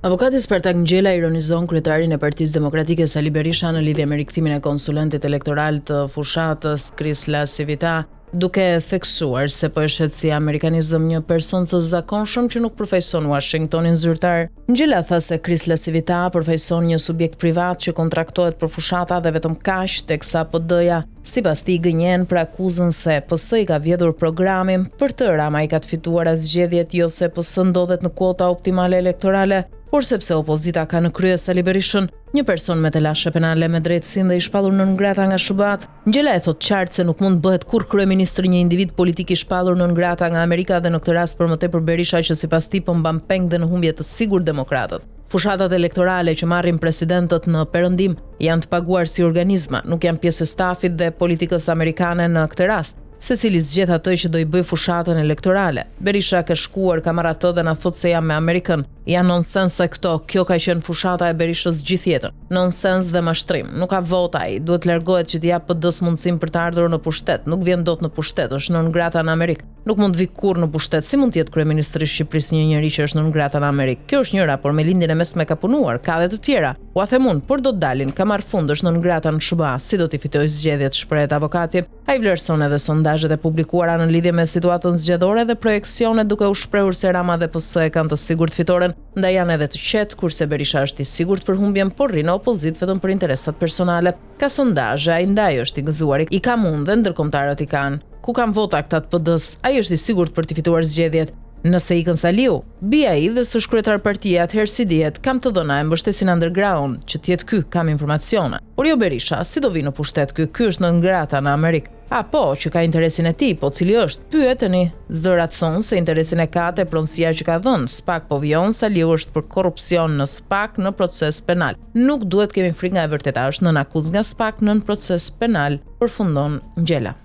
Avokati Spartak Ngjela ironizon kryetarin e Partisë Demokratike Sali Berisha në lidhje me rikthimin e konsulentit elektoral të fushatës Krisla Sivita, duke theksuar se po e shet si amerikanizëm një person të zakonshëm që nuk përfaqëson Washingtonin zyrtar. Ngjela tha se Krisla Sivita përfaqëson një subjekt privat që kontraktohet për fushata dhe vetëm kaq, teksa PD-ja sipas tij gënjen për akuzën se PS i ka vjedhur programin, për të Rama i ka të fituar zgjedhjet jo se PS ndodhet në kuota optimale elektorale, por sepse opozita ka në krye Sali Berishën, një person me telashe penale me drejtësinë dhe i shpallur nën ngrata nga SHBA-t. Ngjela e thot qartë se nuk mund bëhet kur kryeministër një individ politik i shpallur nën ngrata nga Amerika dhe në këtë rast për më tepër Berisha që sipas tij po mban peng dhe në humbje të sigurt demokratët. Fushatat elektorale që marrin presidentët në perëndim janë të paguar si organizma, nuk janë pjesë e stafit dhe politikës amerikane në këtë rast. Secili zgjedh atë që do i bëj fushatën elektorale. Berisha ka shkuar, ka marrë atë dhe na thot se jam me Amerikën. Janë nonsens se këto, kjo ka qenë fushata e Berishës gjithjetër. Nonsens dhe mashtrim. Nuk ka vota ai, duhet largohet që t'i jap PD-s mundësinë për të ardhur në pushtet. Nuk vjen dot në pushtet, është nën ngrata në Amerikë. Nuk mund vi kurrë në pushtet. Si mund të jetë kryeministri i Shqipërisë një njerëz që është nën ngrata në Amerikë? Kjo është njëra, por me lindjen e mesme ka punuar, ka edhe të tjera. U a them unë, por do të dalin, ka marr fund, është nën ngrata në SHBA, si do t'i fitojë zgjedhjet, shprehet avokati. Ai vlerëson edhe sondazhet e publikuara në lidhje me situatën zgjedhore dhe projeksione duke u shprehur se Rama dhe PS e kanë të sigurt fitoren, ndaj janë edhe të qetë, kurse Berisha është i sigurt për humbjen, por rri në opozit vetëm për interesat personale. Ka sondazhe, ai ndaj është i gëzuar, i ka mund dhe ndërkombëtarët i kanë. Ku kanë vota këta të PD-s, ai është i sigurt për të fituar zgjedhjet. Nëse ikën Saliu, bie ai dhe s'është kryetar partia, atëherë si dihet, kam të dhëna e mbështesin underground, që t'jetë ky, kam informacione. Por jo Berisha, si do vi në pushtet ky është në ngrata në Amerikë. A po, që ka interesin e tij, po cili është? Pyeteni. Zërat thonë se interesin e ka te pronësia që ka dhënë. SPAK po vijon Saliu është për korrupsion në SPAK në proces penal. Nuk duhet kemi frikë nga e vërteta, është nën akuzë nga SPAK nën proces penal, përfundon Ngjela.